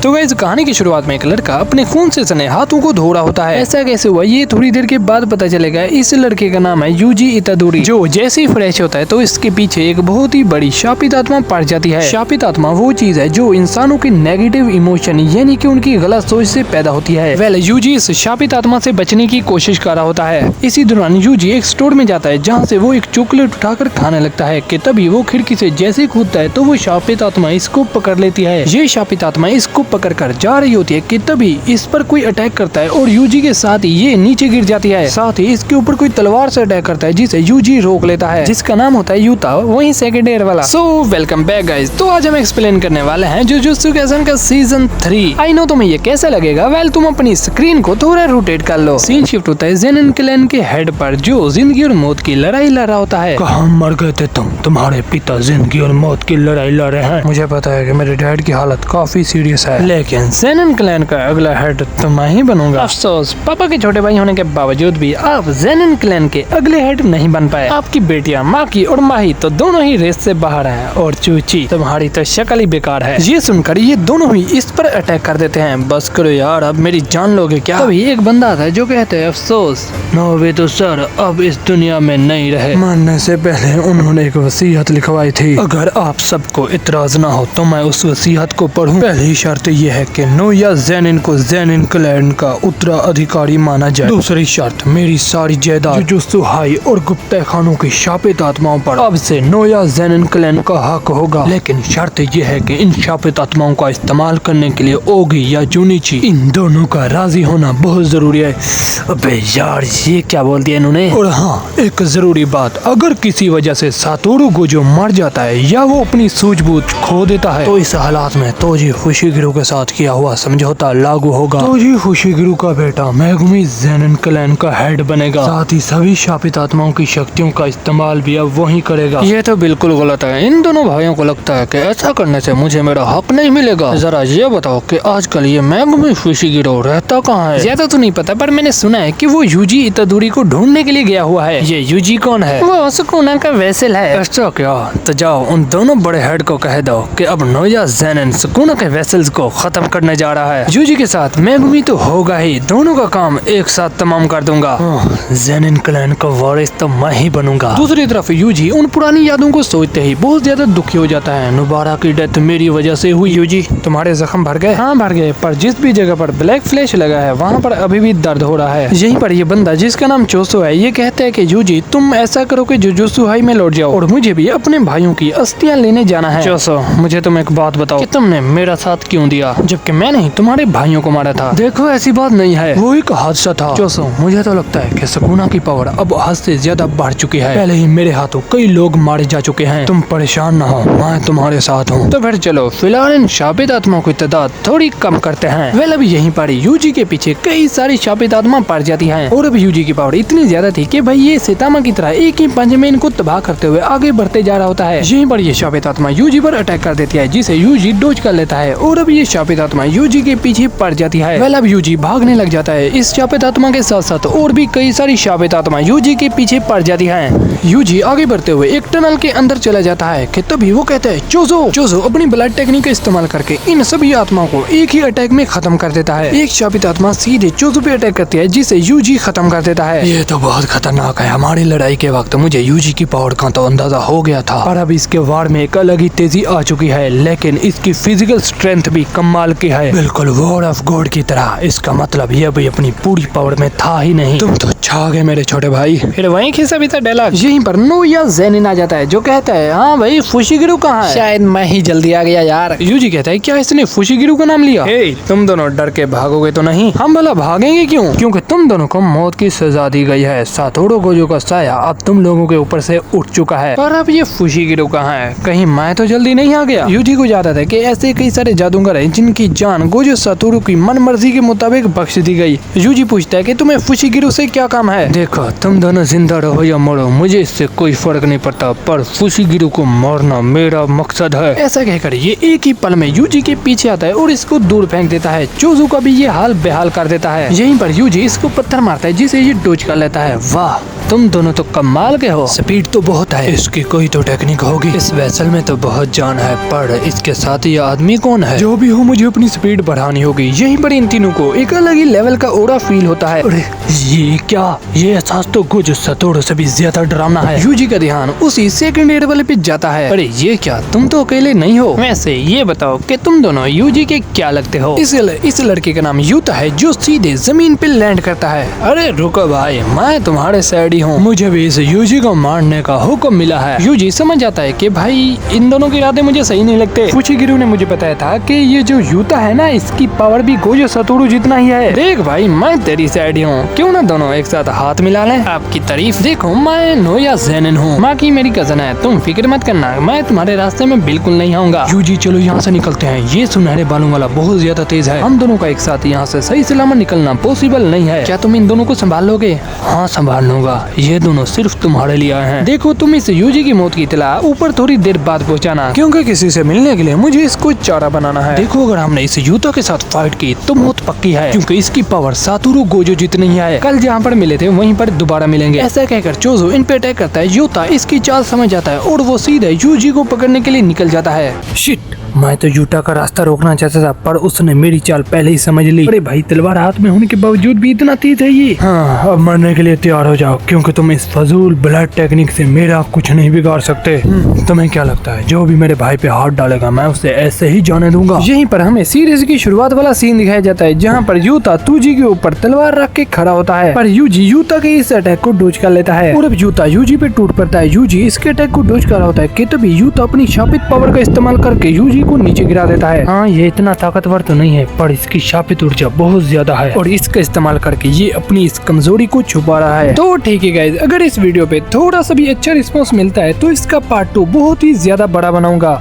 तो गाइस कहानी की शुरुआत में एक लड़का अपने खून से सने हाथों को धो रहा होता है। ऐसा कैसे हुआ ये थोड़ी देर के बाद पता चलेगा। इस लड़के का नाम है यूजी इतादोरी, जो जैसे ही फ्रेश होता है तो इसके पीछे एक बहुत ही बड़ी शापित आत्मा पड़ जाती है। शापित आत्मा वो चीज है जो इंसानों की नेगेटिव इमोशन यानी कि उनकी गलत सोच से पैदा होती है। वेल यूजी इस शापित आत्मा से बचने की कोशिश कर रहा होता है। इसी दौरान यूजी एक स्टोर में जाता है जहाँ से वो एक चॉकलेट उठाकर खाने लगता है कि तभी वो खिड़की से जैसे ही कूदता है तो वो शापित आत्मा इसको पकड़ लेती है। ये शापित आत्मा इसको पकड़ कर जा रही होती है कि तभी इस पर कोई अटैक करता है और यूजी के साथ ही ये नीचे गिर जाती है। साथ ही इसके ऊपर कोई तलवार से अटैक करता है जिसे यूजी रोक लेता है, जिसका नाम होता है यूता, वही सेकंड ईयर वाला। So welcome back guys. तो आज हम एक्सप्लेन करने वाले हैं जुजुत्सु काइसेन का सीजन 3। आई नो तुम्हें ये कैसा लगेगा। वेल तुम अपनी स्क्रीन को थोड़ा रोटेट कर लो। सीन शिफ्ट होता है ज़ेनिन क्लैन के हेड पर, जो जिंदगी और मौत की लड़ाई लड़ रहा होता है। कहाँ मर गए थे तुम? तुम्हारे पिता जिंदगी और मौत की लड़ाई लड़ रहे हैं। मुझे पता है कि मेरे डैड की हालत काफी सीरियस है, लेकिन ज़ेनिन क्लैन का अगला हेड तो मैं ही बनूंगा। अफसोस पापा के छोटे भाई होने के बावजूद भी आप ज़ेनिन क्लैन के अगले हेड नहीं बन पाए। आपकी बेटियां माकी और माही तो दोनों ही रेस से बाहर हैं और चूची तुम्हारी तो शक्ल ही बेकार है। ये सुनकर ये दोनों ही इस पर अटैक कर देते हैं। बस करो यार, अब मेरी जान लोगे क्या? तभी एक बंदा आता है जो कहते हैं अफसोस वे तो सर अब इस दुनिया में नहीं रहे। मरने से पहले उन्होंने एक वसीयत लिखवाई थी। अगर आप सबको इतराज ना हो तो मैं उस वसीयत को पढ़ूं। पहली शर्त यह है कि नोया ज़ेनिन को ज़ेनिन क्लैन का उत्तराधिकारी माना जाए। दूसरी शर्त, मेरी सारी जायदाद जुजुत्सु हाई और गुप्ता खानों की शापित आत्माओं पर अब से नोया ज़ेनिन क्लैन का हक होगा। लेकिन शर्त यह है कि इन शापित आत्माओं का इस्तेमाल करने के लिए ओगी या जुनिची, इन दोनों का राजी होना बहुत जरूरी है। अबे यार ये क्या बोल दिया इन्होंने। और हाँ, एक जरूरी बात, अगर किसी वजह से सातोरू गोजो मर जाता है या वो अपनी सूझबूझ खो देता है तो इस हालात में तोजी फुशिगिरो के साथ किया हुआ समझौता लागू होगा। तोजी फुशिगिरो का बेटा मेगुमी ज़ेनिन क्लैन का हेड बनेगा। साथ ही सभी शापित आत्माओं की शक्तियों का इस्तेमाल भी अब वही करेगा। ये तो बिल्कुल गलत है। इन दोनों भाइयों को लगता है कि ऐसा करने से मुझे मेरा हक नहीं मिलेगा। जरा ये बताओ कि आजकल ये मेगुमी फुशिगिरो रहता कहाँ है? ज्यादा तो नहीं पता, पर मैंने सुना है कि वो यूजी इतादोरी को ढूंढने के लिए गया हुआ है। ये यूजी कौन है? वो सुकुना का वेसल है। अच्छा क्या? तो जाओ उन दोनों बड़े हेड को कह दो कि अब नोया ज़ेनिन सुकुना के वेसल्स को खत्म करने जा रहा है। यूजी के साथ मेगुमी तो होगा ही, दोनों का काम एक साथ तमाम कर दूंगा। ज़ेनिन क्लैन का वारिस तो मैं ही बनूंगा। दूसरी तरफ यूजी उन पुरानी यादों को सोचते ही बहुत ज्यादा दुखी हो जाता है। नुबारा की डेथ मेरी वजह से हुई। यूजी तुम्हारे जख्म भर गए? हाँ भर गए, पर जिस भी जगह पर ब्लैक फ्लैश लगा है वहाँ पर अभी भी दर्द हो रहा है। यहीं पर ये बंदा जिसका नाम चोसो है ये कहता है कि यूजी तुम ऐसा करो कि जुजुत्सु हाई में लौट जाओ और मुझे भी अपने भाइयों की अस्थियां लेने जाना है। चोसो मुझे तुम एक बात बताओ कि तुमने मेरा साथ क्यों दिया जबकि मैं नहीं तुम्हारे भाइयों को मारा था? देखो ऐसी बात नहीं है, वो एक हादसा था। चोसो मुझे तो लगता है कि सुकुना की पावर अब हद से ज्यादा बढ़ चुकी है। पहले ही मेरे हाथों कई लोग मारे जा चुके हैं। तुम परेशान न हो, मैं तुम्हारे साथ हूँ। तो फिर चलो फिलहाल इन शापित आत्माओं की तादाद थोड़ी कम करते हैं। वेल अब यहीं पर यूजी के पीछे कई सारी शापित आत्मा पड़ जाती हैं और अब यूजी की पावर इतनी ज्यादा थी कि भाई ये सितामा की तरह एक ही पंच में इनको तबाह करते हुए आगे बढ़ते जा रहा होता है। यहीं पर ये शापित आत्मा यूजी पर अटैक कर देती है जिसे यूजी डोज कर लेता है और अब ये शापित आत्मा यूजी के पीछे पड़ जाती है। वेल अब यूजी भागने लग जाता है। इस शापित आत्मा के साथ साथ और भी कई सारी शापित आत्मा यूजी के पीछे पड़ जाती है। यूजी आगे बढ़ते हुए एक टनल के अंदर चला जाता है कि तभी वो कहते हैं चोजो अपनी ब्लड टेक्निक का इस्तेमाल करके इन सभी आत्माओं को एक ही अटैक में खत्म कर देता है। एक शापित आत्मा सीधे चोजो पे अटैक करती है जिसे यूजी खत्म कर देता है। ये तो बहुत खतरनाक है। हमारी लड़ाई के वक्त मुझे यूजी की पावर का तो अंदाजा हो गया था और अब इसके वार में एक अलग ही तेजी आ चुकी है, लेकिन इसकी फिजिकल स्ट्रेंथ भी कमाल की है, बिल्कुल वॉर ऑफ गॉड की तरह। इसका मतलब ये भी अपनी पूरी पावर में था ही नहीं। तुम तो छा गए मेरे छोटे भाई। फिर वहीं खिसा भी था डायलॉग। यहीं पर नोया ज़ेनिन आ जाता है जो कहता है हाँ भाई फुशिगिरो कहाँ है? शायद मैं ही जल्दी आ गया यार। यूजी कहता है क्या इसने फुशिगिरो का नाम लिया? तुम दोनों डर के भागोगे तो नहीं? हम भला भागेंगे क्यों? क्योंकि तुम दोनों को मौत की सजा दी गई है। सातोरू गोजो का साया अब तुम लोगों के ऊपर से उठ चुका है। पर अब ये फुशिगिरो कहाँ है? कहीं मैं तो जल्दी नहीं आ गया? यूजी को याद आता है कि ऐसे कई सारे जादूगर हैं जिनकी जान गोजो सातोरू की मन मर्जी के मुताबिक बख्श दी गई। यूजी पूछता है कि तुम्हें फुशिगिरो से क्या काम है? देखो तुम दोनों जिंदा रहो या मरो मुझे इससे कोई फर्क नहीं पड़ता, पर फुशिगिरो को मारना मेरा मकसद है। ऐसा कहकर ये एक ही पल में यूजी के पीछे आता है और इसको दूर फेंक देता है। चोजो का भी ये हाल बेहाल कर देता है। यहीं पर यूजी इसको पत्थर मारता है जिसे ये डोज कर लेता है। वाह तुम दोनों तो कमाल के हो। स्पीड तो बहुत है, इसकी कोई तो टेक्निक होगी। इस वेसल में तो बहुत जान है, पर इसके साथ ये आदमी कौन है? जो भी हो, मुझे अपनी स्पीड बढ़ानी होगी। यहीं पर इन तीनों को एक अलग ही लेवल का ओरा फील होता है। अरे ये क्या? ये एहसास तो कुछ सतोड़ से भी ज्यादा डरावना है। यूजी का ध्यान उसी सेकंड एड वाले पे जाता है। अरे ये क्या, तुम तो अकेले नहीं हो। वैसे ये बताओ कि तुम दोनों यूजी के क्या लगते हो? इस लड़के का नाम यूता है जो सीधे जमीन पे लैंड करता है। अरे रुको भाई, मैं तुम्हारे साइड ही हूँ। मुझे भी इस यूजी को मारने का हुक्म मिला है। यूजी समझ जाता है कि भाई इन दोनों के इरादे मुझे सही नहीं लगते। फुशिगिरु ने मुझे बताया था कि ये जो यूता है ना, इसकी पावर भी गोजो सतोरु जितना ही है। देख भाई, मैं तेरी साइड ही हूँ, क्यों ना दोनों एक साथ हाथ मिला लें। आपकी तारीफ। देखो, मैं नोया ज़ेनिन हूँ, माँ की मेरी कजन है। तुम फिक्र मत करना, मैं तुम्हारे रास्ते में बिल्कुल नहीं आऊंगा। यूजी चलो यहाँ से निकलते हैं, ये सुनहरे बालों वाला बहुत ज्यादा तेज है। हम दोनों का एक साथ यहाँ से सही सलामत निकलना पॉसिबल नहीं है। क्या तुम इन दोनों को संभाल लोगे? हाँ संभाल लूंगा, ये दोनों सिर्फ तुम्हारे लिए आए हैं। देखो, तुम इस यूजी की मौत की इत्तला ऊपर थोड़ी देर बाद पहुँचाना, क्योंकि किसी से मिलने के लिए मुझे इसको चारा बनाना है। देखो, अगर हमने इस यूता के साथ फाइट की तो मौत पक्की है, क्योंकि इसकी पावर सातोरु गोजो जितनी ही है। कल जहाँ पर मिले थे वहीं पर दोबारा मिलेंगे। ऐसा कहकर चोजो इन पे अटैक करता है। यूता इसकी चाल समझ जाता है और वो सीधे यूजी को पकड़ने के लिए निकल जाता है। शिट, मैं तो यूटा का रास्ता रोकना चाहता था, पर उसने मेरी चाल पहले ही समझ ली। अरे भाई, तलवार हाथ में होने के बावजूद भी इतना तेज है ये। हाँ, अब मरने के लिए तैयार हो जाओ, क्योंकि तुम इस फजूल ब्लड टेक्निक से मेरा कुछ नहीं बिगाड़ सकते। तुम्हें क्या लगता है, जो भी मेरे भाई पे हाथ डालेगा मैं उसे ऐसे ही जाने दूंगा? यहीं पर हमें सीरीज की शुरुआत वाला सीन दिखाया जाता है, जहाँ पर यूता तुजी के ऊपर तलवार रख के खड़ा होता है, पर यूजी यूता के इस अटैक को डोज कर लेता है और अब यूता यूजी पे टूट पड़ता है। यूजी इसके अटैक को डोज कर रहा होता है कि तभी यूता अपनी शापित पावर का इस्तेमाल करके यूजी को नीचे गिरा देता है। हाँ, ये इतना ताकतवर तो नहीं है, पर इसकी शापित ऊर्जा बहुत ज्यादा है और इसका इस्तेमाल करके ये अपनी इस कमजोरी को छुपा रहा है। तो ठीक है गाइस, अगर इस वीडियो पे थोड़ा सा भी अच्छा रिस्पॉन्स मिलता है तो इसका पार्ट 2 बहुत ही ज्यादा बड़ा बनाऊंगा।